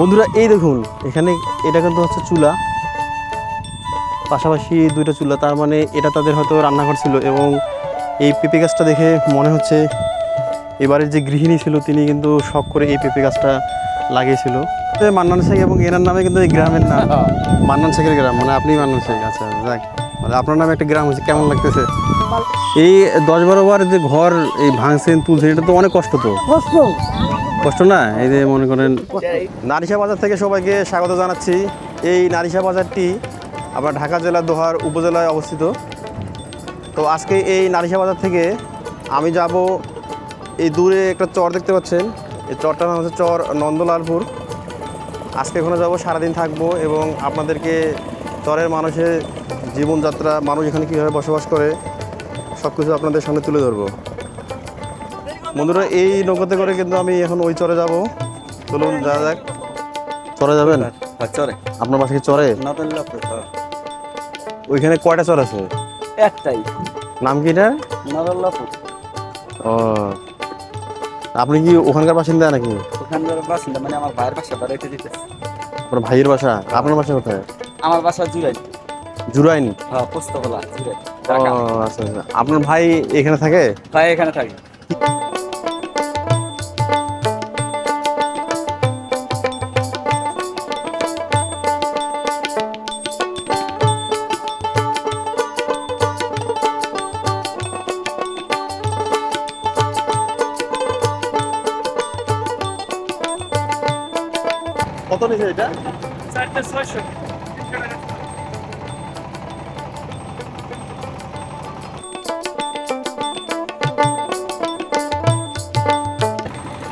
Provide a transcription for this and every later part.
বন্ধুরা এই দেখুন এখানে এটা কিন্তু হচ্ছে চুলা, পাশাপাশি দুইটা চুলা, তার মানে এটা তাদের হয়তো রান্নাঘর ছিল। এবং এই পেঁপে গাছটা দেখে মনে হচ্ছে এবারের যে গৃহিণী ছিল তিনি কিন্তু শখ করে এই পেঁপে গাছটা লাগিয়েছিল। মান্নান শেখ এবং এনার নামে কিন্তু এই গ্রামের নাম মান্নান শেখের গ্রাম, মানে আপনি মান্নান শেখ। আচ্ছা যাক, মানে আপনার নামে একটা গ্রাম হচ্ছে, কেমন লাগতেছে? এই 10-12 বার যে ঘর এই ভাঙছেন তুলছেন, এটা তো অনেক কষ্ট, তো কষ্ট না? এই যে মনে করেন নারিশা বাজার থেকে সবাইকে স্বাগত জানাচ্ছি। এই নারিশা বাজারটি আপনার ঢাকা জেলার দোহার উপজেলায় অবস্থিত। তো আজকে এই নারিশা বাজার থেকে আমি যাব, এই দূরে একটা চর দেখতে পাচ্ছেন, এই চরটার নাম হচ্ছে চর নন্দলালপুর। আজকে এখানে যাব, সারাদিন থাকবো এবং আপনাদেরকে চরের মানুষের জীবনযাত্রা, মানুষ এখানে কীভাবে বসবাস করে সব কিছু আপনাদের সামনে তুলে ধরবো। বন্ধুরা এই নৌকাতে করে কিন্তু আমি এখন ওই চরে যাব। চলুন যাওয়া যাক। চরে যাবেন? চরে। আপনার বাসা কি চরে? ওইখানে কয়টা চর আছে? একটাই। নাম কি এটা? নরল্লাপুর। ও, আপনি কি ওখানকার বাসিন্দা নাকি? ওখানকার বাসিন্দা মানে আমার ভাইয়ের বাসা বাড়াইতে দিতেছে। আপনার ভাইয়ের বাসা? আপনার বাসা কোথায়? আমার বাসা জুরাইন। জুরাইন? হ্যাঁ, পোস্তগোলা জুরাইন। ও আচ্ছা আচ্ছা। আপনার ভাই এখানে থাকে? ভাই এখানে থাকে। কত নিছে এটা? 4,600।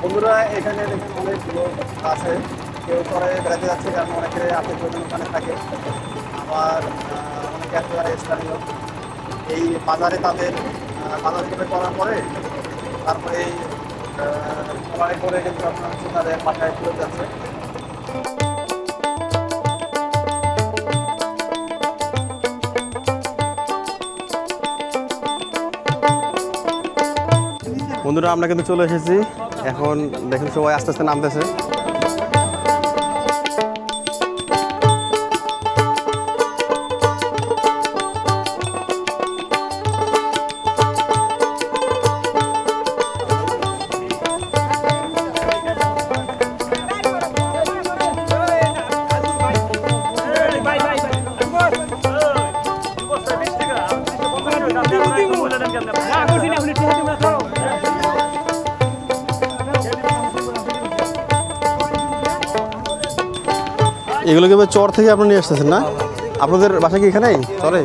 বন্ধুরা এখানে দেখুন অনেক লোক আছে, কেউ করে বেড়াতে যাচ্ছে, কারণ অনেকে আত্মীয় ওখানে থাকে। আবার অনেকে একেবারে স্থানীয় এই বাজারে তাদের বাজার করে করার পরে তারপরে এই ট্রলারে করে কিন্তু আপনার হচ্ছে তাদের বাসায় ফেরত যাচ্ছে। বন্ধুরা আমরা কিন্তু চলে এসেছি, এখন দেখুন সবাই আস্তে আস্তে নামতেছে। এগুলোকে চর থেকে আপনি নিয়ে আসতেছেন না? আপনাদের বাসা কি এখানেই চরে?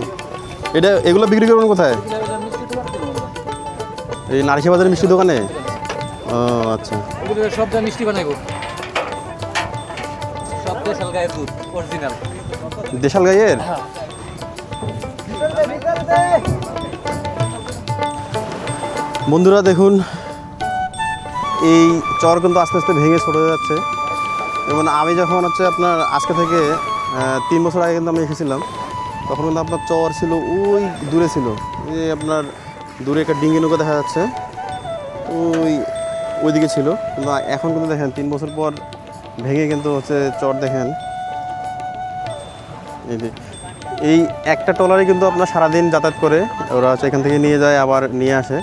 এটা এগুলো বিক্রি করবেন কোথায়? এই নারিশা বাজারের মিষ্টি দোকানে? ও আচ্ছা। সব মিষ্টি বানাইবো। সব দেশাল গায়ের দুধ অরিজিনাল। দেশাল গাইয়ের? বন্ধুরা দেখুন এই চর কিন্তু আস্তে আস্তে ভেঙে ছোট হয়ে যাচ্ছে। এবং আমি যখন হচ্ছে আপনার আজকে থেকে 3 বছর আগে কিন্তু আমি এসেছিলাম, তখন কিন্তু আপনার চর ছিল ওই দূরে ছিল, এই আপনার দূরে একটা ডিঙ্গি নৌকা দেখা যাচ্ছে, ওইদিকে ছিল। কিন্তু এখন কিন্তু দেখেন 3 বছর পর ভেঙে কিন্তু হচ্ছে চর দেখেন। এই একটা ট্রলারে কিন্তু আপনার সারাদিন যাতায়াত করে, ওরা হচ্ছে এখান থেকে নিয়ে যায় আবার নিয়ে আসে।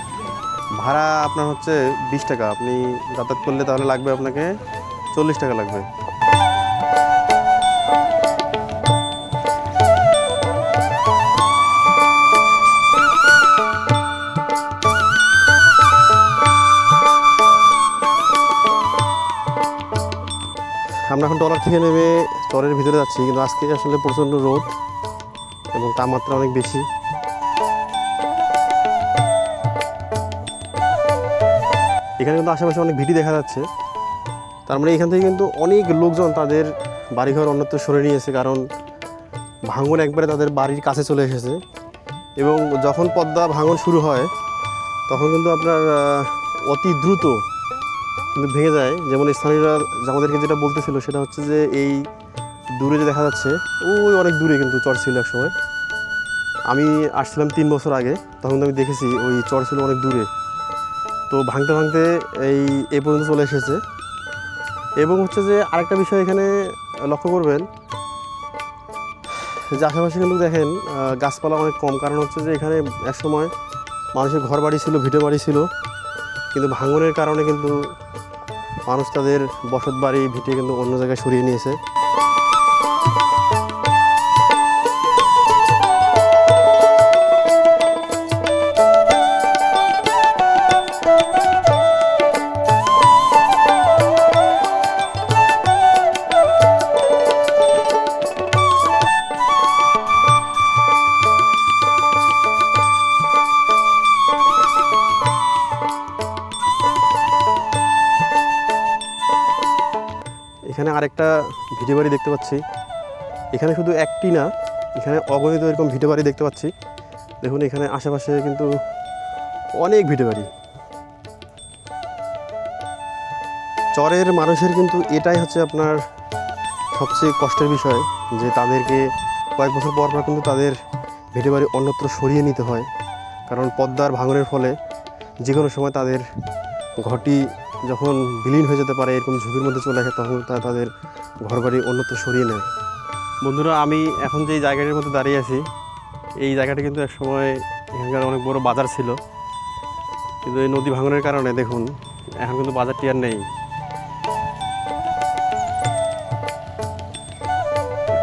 ভাড়া আপনার হচ্ছে 20 টাকা, আপনি যাতায়াত করলে তাহলে লাগবে আপনাকে 40 টাকা লাগবে। আমরা এখন ট্রলার থেকে নেমে চরের ভিতরে যাচ্ছি, কিন্তু আজকে আসলে প্রচণ্ড রোদ এবং তাপমাত্রা অনেক বেশি। এখানে কিন্তু আশেপাশে অনেক ভিটি দেখা যাচ্ছে, তার মানে এখান থেকে কিন্তু অনেক লোকজন তাদের বাড়িঘর অন্যত্র সরে নিয়েছে, কারণ ভাঙন একবারে তাদের বাড়ির কাছে চলে এসেছে। এবং যখন পদ্মা ভাঙন শুরু হয় তখন কিন্তু আপনার অতি দ্রুত কিন্তু ভেঙে যায়। যেমন স্থানীয়রা আমাদেরকে যেটা বলতেছিল সেটা হচ্ছে যে এই দূরে যে দেখা যাচ্ছে ওই অনেক দূরে কিন্তু চর ছিল এক সময়। আমি আসছিলাম 3 বছর আগে, তখন আমি দেখেছি ওই চর ছিল অনেক দূরে। তো ভাঙতে ভাঙতে এই পর্যন্ত চলে এসেছে। এবং হচ্ছে যে আরেকটা বিষয় এখানে লক্ষ্য করবেন যে আশেপাশে কিন্তু দেখেন গাছপালা অনেক কম, কারণ হচ্ছে যে এখানে একসময় মানুষের ঘর বাড়ি ছিল, ভিটে বাড়ি ছিল, কিন্তু ভাঙনের কারণে কিন্তু মানুষ তাদের বসত বাড়ি ভিটে কিন্তু অন্য জায়গায় সরিয়ে নিয়েছে। এখানে আরেকটা ভিটে বাড়ি দেখতে পাচ্ছি। এখানে শুধু একটি না, এখানে অগণিত এরকম ভিটে বাড়ি দেখতে পাচ্ছি। দেখুন এখানে আশেপাশে কিন্তু অনেক ভিটে বাড়ি। চরের মানুষের কিন্তু এটাই হচ্ছে আপনার সবচেয়ে কষ্টের বিষয়, যে তাদেরকে কয়েক বছর পর পর কিন্তু তাদের ভিটে বাড়ি অন্যত্র সরিয়ে নিতে হয়, কারণ পদ্মার ভাঙনের ফলে যে কোনো সময় তাদের ঘরটি যখন বিলীন হয়ে যেতে পারে, এরকম ঝুঁকির মধ্যে চলে আসে, তখন তারা তাদের ঘরবাড়ি অন্যত্র সরিয়ে নেয়। বন্ধুরা, আমি এখন যে জায়গাটির মধ্যে দাঁড়িয়ে আছি, এই জায়গাটি কিন্তু একসময় এখানকার অনেক বড় বাজার ছিল, কিন্তু এই নদী ভাঙনের কারণে দেখুন এখন কিন্তু বাজারটি আর নেই।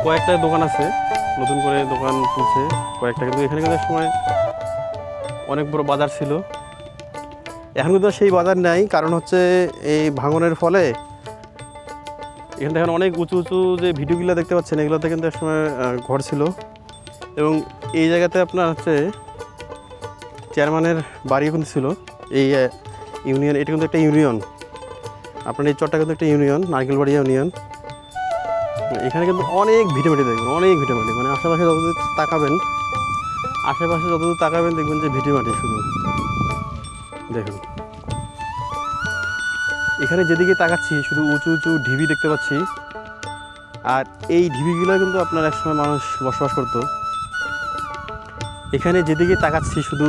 কয়েকটা দোকান আছে, নতুন করে দোকান তুলছে কয়েকটা, কিন্তু এখানে কিন্তু একসময় অনেক বড় বাজার ছিল। এখন কিন্তু সেই বাজার নেই, কারণ হচ্ছে এই ভাঙনের ফলে এখানে দেখেন অনেক উঁচু উঁচু যে ভিডিওগুলো দেখতে পাচ্ছেন, এগুলোতে কিন্তু একসময় ঘর ছিল। এবং এই জায়গাতে আপনার হচ্ছে চেয়ারম্যানের বাড়িও কিন্তু ছিল। এই ইউনিয়ন, এটা কিন্তু একটা ইউনিয়ন, আপনার এই চরটা কিন্তু একটা ইউনিয়ন, নারকেলবাড়ি ইউনিয়ন। এখানে কিন্তু অনেক ভিটেমাটি দেখবেন, অনেক ভিটেমাটি, মানে আশেপাশে যতদূর তাকাবেন দেখবেন যে ভিটেমাটি শুধু। দেখুন এখানে যেদিকে তাকাচ্ছি শুধু উঁচু উঁচু ঢিবি দেখতে পাচ্ছি, আর এই ঢিবিগুলো কিন্তু আপনার একসময় মানুষ বসবাস করত। এখানে যেদিকে তাকাচ্ছি শুধু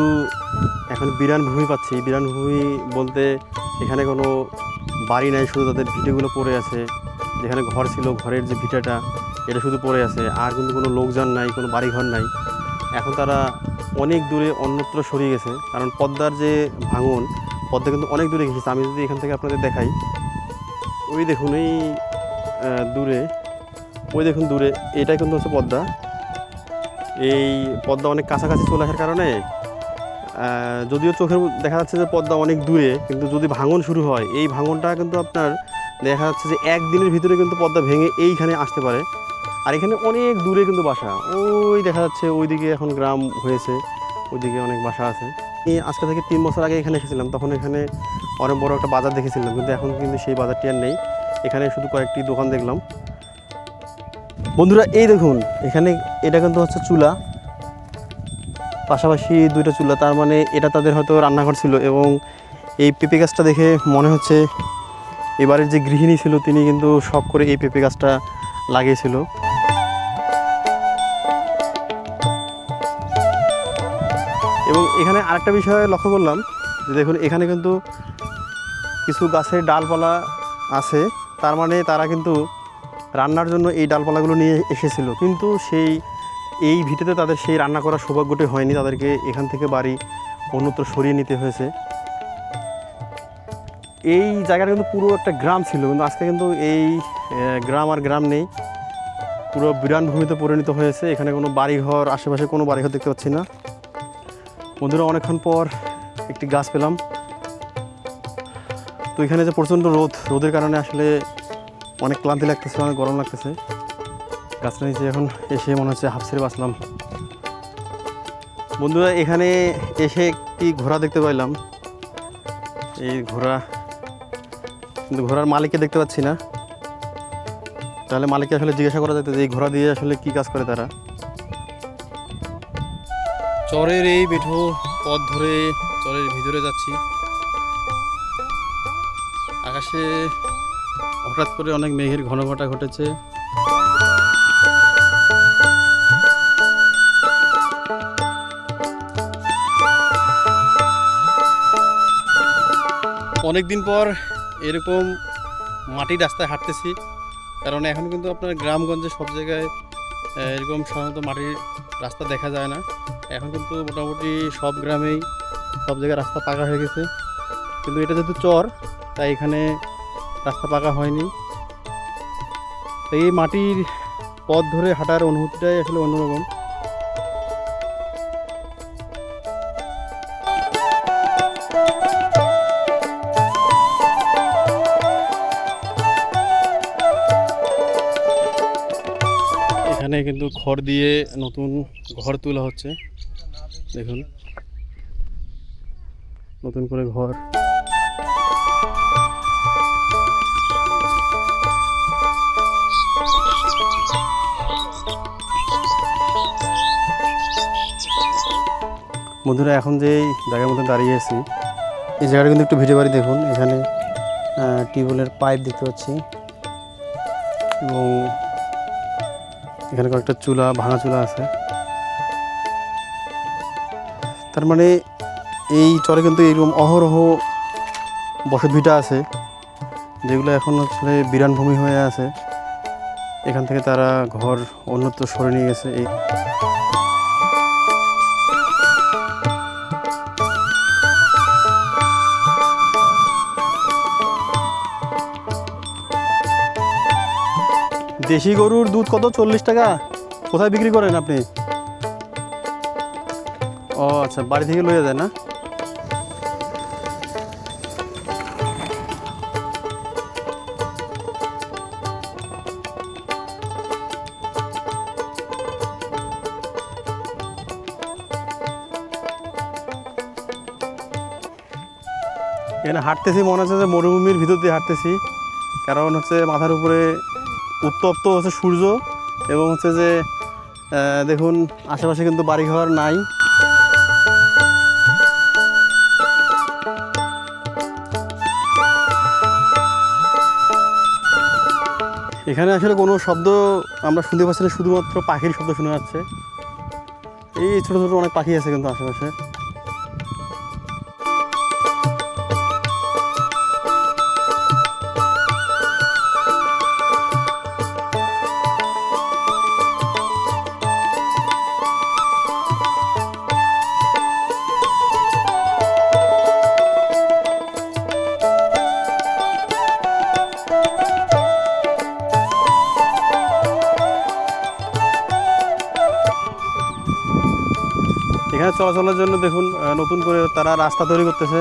এখন বিরান ভূমি পাচ্ছি। বিরান ভূমি বলতে এখানে কোনো বাড়ি নাই, শুধু তাদের ভিটেগুলো পড়ে আছে। যেখানে ঘর ছিল, ঘরের যে ভিটাটা এটা শুধু পড়ে আছে, আর কিন্তু কোনো লোকজন নাই, কোনো বাড়িঘর নাই। এখন তারা অনেক দূরে অন্যত্র সরিয়ে গেছে, কারণ পদ্মার যে ভাঙন, পদ্মা কিন্তু অনেক দূরে গেছে। আমি যদি এখান থেকে আপনাদের দেখাই, ওই দেখুন এই দূরে, ওই দেখুন দূরে, এটাই কিন্তু হচ্ছে পদ্মা। এই পদ্মা অনেক কাছাকাছি চলে আসার কারণে যদিও চোখের দেখা যাচ্ছে যে পদ্মা অনেক দূরে, কিন্তু যদি ভাঙন শুরু হয়, এই ভাঙনটা কিন্তু আপনার দেখা যাচ্ছে যে একদিনের ভিতরে কিন্তু পদ্মা ভেঙে এইখানে আসতে পারে। আর এখানে অনেক দূরে কিন্তু বাসা, ওই দেখা যাচ্ছে ওইদিকে এখন গ্রাম হয়েছে, ওইদিকে অনেক বাসা আছে। আজকে থেকে 3 বছর আগে এখানে এসেছিলাম, তখন এখানে অনেক বড় একটা বাজার দেখেছিলাম, কিন্তু এখন কিন্তু সেই বাজারটি আর নেই। এখানে শুধু কয়েকটি দোকান দেখলাম। বন্ধুরা এই দেখুন, এখানে এটা কিন্তু হচ্ছে চুলা, পাশাপাশি 2টা চুলা, তার মানে এটা তাদের হয়তো রান্নাঘর ছিল। এবং এই পেঁপে গাছটা দেখে মনে হচ্ছে এবারের যে গৃহিণী ছিল তিনি কিন্তু শখ করে এই পেঁপে গাছটা লাগিয়েছিল। এবং এখানে আরেকটা বিষয় লক্ষ্য করলাম যে দেখুন এখানে কিন্তু কিছু গাছের ডালপালা আছে, তার মানে তারা কিন্তু রান্নার জন্য এই ডালপালাগুলো নিয়ে এসেছিল, কিন্তু এই ভিটেতে তাদের সেই রান্না করার সৌভাগ্যটি হয়নি, তাদেরকে এখান থেকে বাড়ি অন্যত্র সরিয়ে নিতে হয়েছে। এই জায়গাটা কিন্তু পুরো একটা গ্রাম ছিল, কিন্তু আজকে কিন্তু এই গ্রাম আর গ্রাম নেই, পুরো বিরান ভূমিতে পরিণত হয়েছে। এখানে কোনো বাড়িঘর, আশেপাশে কোনো বাড়িঘর দেখতে পাচ্ছি না। বন্ধুরা অনেকক্ষণ পর একটি গাছ পেলাম। তো এখানে যে প্রচণ্ড রোদের কারণে আসলে অনেক ক্লান্তি লাগতেছে, অনেক গরম লাগতেছে। গাছটা নিচে এখন এসে মনে হচ্ছে হাফ ছেড়ে বাঁচলাম। বন্ধুরা এখানে এসে একটি ঘোড়া দেখতে পাইলাম, এই ঘোড়া, কিন্তু ঘোড়ার মালিককে দেখতে পাচ্ছি না। তাহলে মালিককে আসলে জিজ্ঞাসা করা যেত যে এই ঘোড়া দিয়ে আসলে কি কাজ করে তারা। চরের এই বেঠো পথ ধরে চরের ভিতরে যাচ্ছি। আকাশে হঠাৎ করে অনেক মেঘের ঘনঘটা ঘটেছে। অনেকদিন পর এরকম মাটির রাস্তায় হাঁটতেছি, কারণ এখন কিন্তু আপনার গ্রামগঞ্জে সব জায়গায় এরকম সাধারণত মাটির রাস্তা দেখা যায় না। এখন কিন্তু মোটামুটি সব গ্রামেই সব জায়গায় রাস্তা পাকা হয়ে গেছে, কিন্তু এটা যেহেতু চর তাই এখানে রাস্তা পাকা হয়নি। তাই এই মাটির পথ ধরে হাঁটার অনুভূতিটাই আসলে অন্যরকম। এখানে কিন্তু খড় দিয়ে নতুন ঘর তোলা হচ্ছে, দেখুন নতুন করে ঘর। বন্ধুরা, এখন যে জায়গার মধ্যে দাঁড়িয়ে আছি এই জায়গাটা কিন্তু একটু ভিডিও বাড়ি দেখুন। এখানে টিউবওয়েলের পাইপ দেখতে পাচ্ছি এবং এখানে কয়েকটা চুলা, ভাঙা চুলা আছে। তার মানে এই চরে কিন্তু এরকম অহরহ বসত ভিটা আছে, যেগুলো এখন আসলে বিরান ভূমি হয়ে আছে। এখান থেকে তারা ঘর অন্যত্র সরে নিয়ে গেছে। এই দেশি গরুর দুধ কত? 40 টাকা। কোথায় বিক্রি করেন আপনি? ও আচ্ছা, বাড়ি থেকে লইয়া যায় না? এখানে হাঁটতেছি মনে হচ্ছে যে মরুভূমির ভিতর দিয়ে হাঁটতেছি, কারণ হচ্ছে মাথার উপরে উত্তপ্ত হচ্ছে সূর্য এবং হচ্ছে যে দেখুন আশেপাশে কিন্তু বাড়িঘর নাই। এখানে আসলে কোনো শব্দ আমরা শুনতে পাচ্ছি না, শুধুমাত্র পাখির শব্দ শোনা যাচ্ছে। এই ছোটো ছোটো অনেক পাখি আছে কিন্তু আশেপাশে। এখানে চলাচলের জন্য দেখুন নতুন করে তারা রাস্তা তৈরি করতেছে।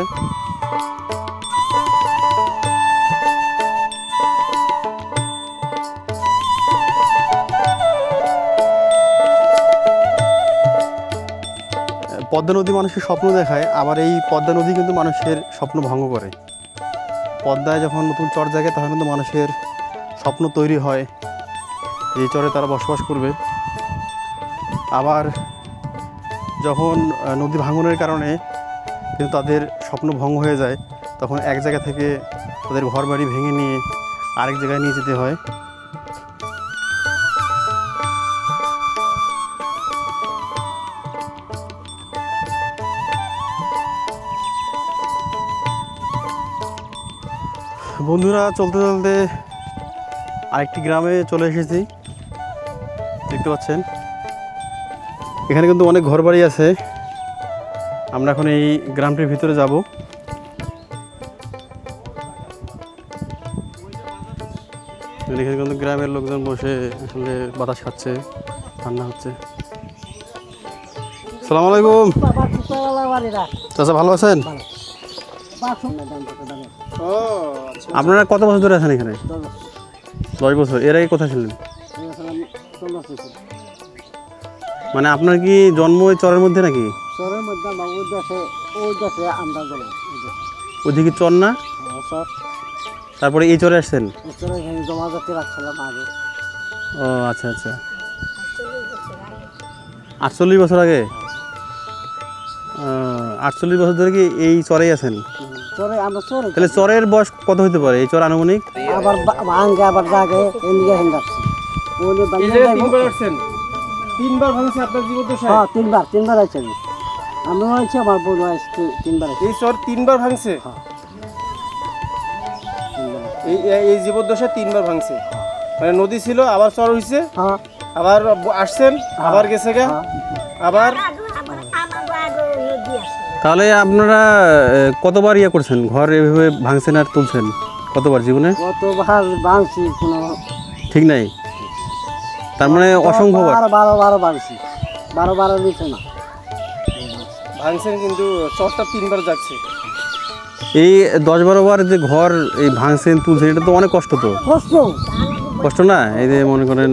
পদ্মা নদী মানুষের স্বপ্ন দেখায়, আবার এই পদ্মা নদী কিন্তু মানুষের স্বপ্ন ভঙ্গ করে। পদ্মায় যখন নতুন চর জাগে তখন কিন্তু মানুষের স্বপ্ন তৈরি হয়, এই চরে তারা বসবাস করবে। আবার যখন নদী ভাঙনের কারণে কিন্তু তাদের স্বপ্ন ভঙ্গ হয়ে যায়, তখন এক জায়গা থেকে তাদের ঘর বাড়ি ভেঙে নিয়ে আরেক জায়গায় নিয়ে যেতে হয়। বন্ধুরা, চলতে চলতে আরেকটি গ্রামে চলে এসেছি, দেখতে পাচ্ছেন এখানে কিন্তু অনেক ঘরবাড়ি আছে। আমরা এখন এই গ্রামটির ভিতরে যাব। এখানে কিন্তু গ্রামের লোকজন বসে আসলে বাতাস খাচ্ছে, রান্না হচ্ছে। আসসালামু আলাইকুম চাচা, ভালো আছেন? আপনারা কত বছর ধরে আছেন এখানে? 10 বছর। এর আগে কোথায় ছিলেন? মানে আপনার কি জন্ম ওই চরের মধ্যে নাকি? চরের মধ্যে ওইদিকে চর না? তারপরে এই চরে আসছেন? জমাজাতি রাখছিলাম আগে। ও আচ্ছা আচ্ছা, 48 বছর আগে। 48 বছর ধরে কি এই চরেই আছেন? চরে আমরা চরে। তাহলে চরের বয়স কত হতে পারে এই চর আনুমানিক? আবার ভাঙ্গে আবার জাগে এদিকে হেন্দাচ্ছি। তিনবার ভাঙছে আপনার জীবদ্দশায়? হ্যাঁ, তিনবার আছে। আমি হয়েছে আমার বউ হয়েছে 3বার। এই চর 3বার ভাঙছে? এই জীবদ্দশায় 3বার ভাঙছে, মানে নদী ছিল, আবার চর হইছে, হ্যাঁ আবার আসছেন, আবার গেছে গা, আবার তাহলে আপনারা কতবার ইয়ে করছেন, ঘর এভাবে ভাঙছেন আর তুলছেন? কতবার জীবনে? কতবার বাঁধছি কোনো ঠিক নাই, তার মানে অসংখ্যবার। 12 বাঁধছি, 12 নিচে না। ভাঙছেন, কিন্তু চরটা 3বার যাচ্ছে। এই 10-12 বার যে ঘর এই ভাঙছেন তুলছেন, এটা তো অনেক কষ্ট। তো কষ্ট কষ্ট না? এই যে মনে করেন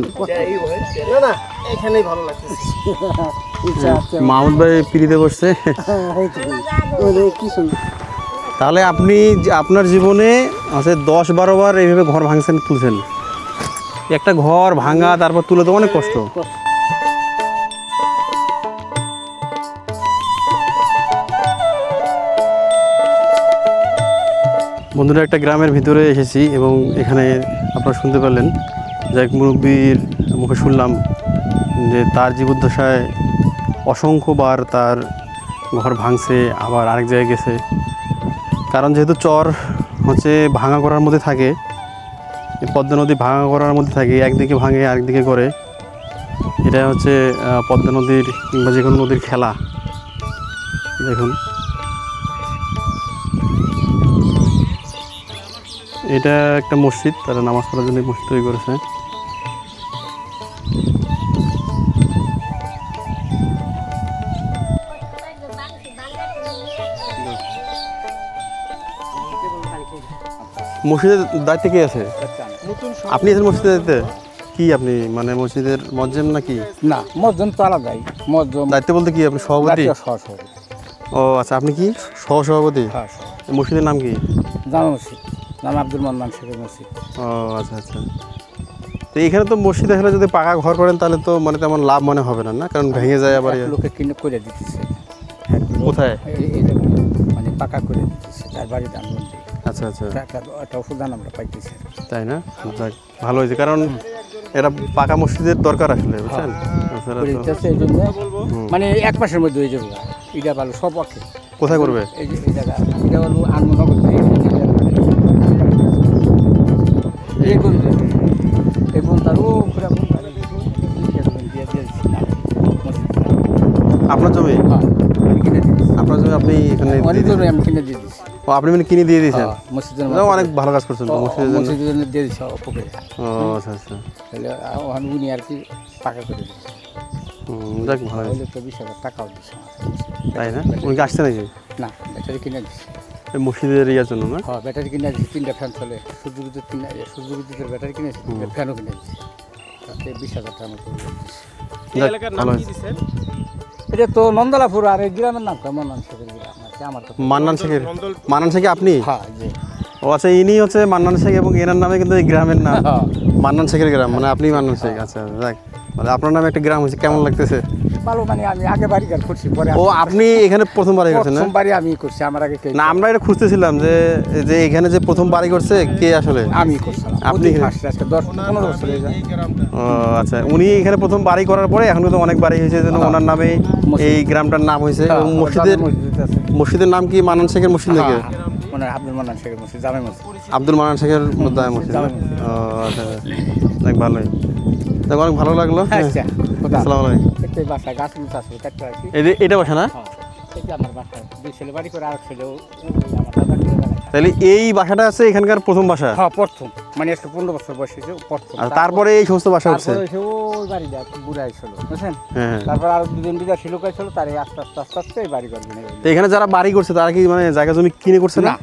না না, এখানেই ভালো লাগতেছে। ইচ্ছা আছে মাহমুদ ভাই পিড়িতে বসছে। কি সুন্দর। তাহলে আপনি আপনার জীবনে আছে 10-12 বার এইভাবে ঘর ভাঙছেন তুলছেন। একটা ঘর ভাঙা তারপর তুলে তো অনেক কষ্ট। বন্ধুরা, একটা গ্রামের ভিতরে এসেছি এবং এখানে আপনারা শুনতে পারলেন যে এক মুরব্বীর মুখে শুনলাম যে তার জীবদ্দশায় অসংখ্যবার তার ঘর ভাঙছে, আবার আরেক জায়গায় গেছে। কারণ যেহেতু চর হচ্ছে ভাঙা করার মধ্যে থাকে, পদ্মা নদী ভাঙা করার মধ্যে থাকে, একদিকে ভাঙে আরেকদিকে করে। এটা হচ্ছে পদ্মা নদীর কিংবা যে কোনো নদীর খেলা। দেখুন, এটা একটা মসজিদ, তারা নামাজ পড়ার জন্য মসজিদ তৈরি করেছে। মসজিদের দায়িত্বে কে আছে? আপনি আছেন মসজিদের দায়িত্বে? কি আপনি মানে মসজিদের মজ্জেম নাকি? না, মসজিদ তো আলাদাই। মসজিদ দায়িত্ব বলতে কি, আপনি সভাপতি? সহসভাপতি। ও আচ্ছা, আপনি কি সহসভাপতি? হ্যাঁ, এই মসজিদের নাম কি? জামা মসজিদ, নাম আব্দুল মান্নান শেখের মসজিদ। ও আচ্ছা আচ্ছা। তো এখানে তো মসজিদ আসলে যদি পাকা ঘর করেন তাহলে তো মানে তেমন লাভ মনে হবে না, না? কারণ ভেঙে যায় আবার। এক লোকে কিনে করে দিতেছে। কোথায়? এই জায়গায় মানে পাকা করে দিতেছে, তার বাড়ি ধানমন্ডি। আচ্ছা আচ্ছা, একটা ওষুধান আমরা পাইতেছি। তাই না? যাক, ভালো হয়েছে, কারণ এটা পাকা মসজিদের দরকার আসলে, বুঝছেন? তাছাড়া করে তো দিতেছে এই জন্য মানে 1 মাসের মধ্যে হয়ে যাবে। এটা ভালো সব পক্ষে। কোথায় করবে? এই যে এই জায়গা, এটা হলো আনমনগর থেকে এই কোন এবং তার ও পুরা আপনার জমি? আমি কিনে দিচ্ছি। আপনার জমি আপনি এখানে দিয়ে অনেক দিয়েছেন? জমি আমি কিনে দিয়ে দিচ্ছি। ও, আপনি মানে কিনে দিয়ে দিয়েছেন? মসজিদের যাও, অনেক ভালো কাজ করছেন তো মসজিদের জন্য। মসজিদের জন্য দিয়ে দিচ্ছি পুকুরে। ও আচ্ছা আচ্ছা, তাহলে উনি আর কি পাকা করে দিচ্ছে। যাক, ভালো হয়েছে। হলে তো 20,000 টাকাও দিচ্ছে আমার। তাই না? উনি কি আসছে নাকি না, ব্যাটারি কিনে দিচ্ছি। এই মসজিদের ইয়ার জন্য? না, হ্যাঁ, ব্যাটারি কিনে দিচ্ছি। 3টা ফ্যান চলে, সূর্য বিদ্যুতের ব্যাটারি কিনেছি, 3টা ফ্যানও কিনে দিচ্ছি। তাতে 20,000 টাকা মতো দিচ্ছি। এই যাক, এলাকার ভালো নাম কি হয়েছে। দিছেন? এটা তো নন্দলাপুর, আর এই গ্রামের নাম মান্নান শেখের গ্রাম আছে আমার কাছে। মান্নান শেখের? মান্নান শেখ আপনি? হ্যাঁ, জি। ও আচ্ছা, ইনি হচ্ছে মান্নান শেখ এবং এনার নামে কিন্তু এই গ্রামের নাম হ্যাঁ। মান্নান শেখের গ্রাম, মানে আপনি মান্নান শেখ। আচ্ছা, যাক, মানে আপনার নামে একটা গ্রাম হয়েছে, কেমন লাগতেছে? ভালো, মানে আমি আগে বাড়ি ঘর করছি, পরে ও, আপনি এখানে প্রথম বাড়ি করছেন? না প্রথমবারই আমি করছি, আমার আগে কেউ না, আমরা এটা খুঁজতেছিলাম যে যে এখানে যে প্রথম বাড়ি করছে কে আসলে? আমি করছিলাম। আপনি আপনি ফার্স্ট, আজকে 10-15 বছর হয়ে যায়। ও আচ্ছা, উনি এখানে প্রথম বাড়ি করার পরে এখন কিন্তু অনেক বাড়ি হয়েছে, যেন ওনার নামে এই গ্রামটার নাম হয়েছে। এবং মসজিদের নাম কি মান্নান শেখের মসজিদ নাকি? ওনার আব্দুল মান্নান শেখের মসজিদ, জামে মসজিদ। আব্দুল মান্নান শেখের মসজিদ। জামে ও আচ্ছা, দেখ, ভালোই, দেখ, অনেক ভালো লাগলো। আচ্ছা, খোদা। আসসালামু আলাইকুম। এই বাসায় গাছ লুচ আছে, কাটতে রাখি। এটা বাসা না? হ্যাঁ, এটা আমার বাসা। 2 ছেলে বাড়ি করে, আর ছেলেও আমার দাদা ছেলে বাড়ি। তাহলে এই বাসাটা আছে এখানকার প্রথম বাসা? হ্যাঁ, প্রথম, মানে আজকে 15 বছর বয়স হয়েছে, প্রথম। আর তারপরে এই সমস্ত বাসা উঠছে? তারপরে এসে ওই বাড়িটা বুড়া ছিল, বুঝছেন? হ্যাঁ হ্যাঁ। তারপর আর 2 বিঘা শিলুক ছিল, তার এই আস্তে আস্তে আস্তে আস্তে এই বাড়ি করবে না। তো এখানে যারা বাড়ি করছে তারা কি মানে জায়গা জমি কিনে করছে না? না।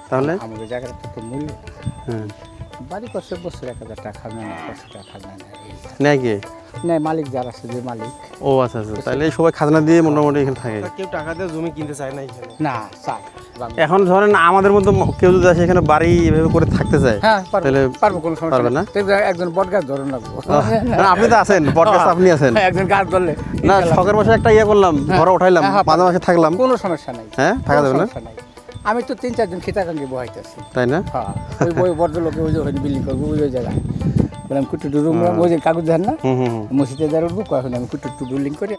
তাহলে আমাদের জায়গাটা তো মূল্য। হ্যাঁ, বাড়ি করছে বছর 1,000 টাকা খাবে না, 500 টাকা খাবে না। নেয় কে? নেই, মালিক যারা আছে, যে মালিক। ও আচ্ছা আচ্ছা, তাহলে সবাই খাজনা দিয়ে মোটামুটি এখানে থাকে। কেউ টাকা দিয়ে জমি কিনতে চায় না এখানে। না, চাই। এখন ধরেন আমাদের মতো কেউ যদি আসে এখানে বাড়ি এভাবে করে থাকতে চায়, হ্যাঁ, তাহলে পারবো, কোনো সমস্যা পারবে না? তো একজন বট গাছ ধরুন লাগবো। না, আপনি তো আছেন, পডকাস্ট আপনি আছেন। একজন গাছ ধরলে না, শখের বসে একটা ইয়ে করলাম, ঘরে উঠাইলাম, হ্যাঁ, মাঝে মাঝে থাকলাম। কোনো সমস্যা নাই। হ্যাঁ, থাকা কোনো যাবে না? সমস্যা নাই। আমি তো 3-4 জন খিতাকাঙ্গে বহাইতেছি। তাই না? হ্যাঁ, ওই ভদ্রলোকে ওই যে ওখানে বিল্ডিং করবো, ওই জায়গায় বললাম কুটু রুম, ওই যে কাগজ দেন না, হুম হুম হুম। মসজিদে যার উঠবো, কখন আমি কুটু বিল্ডিং করে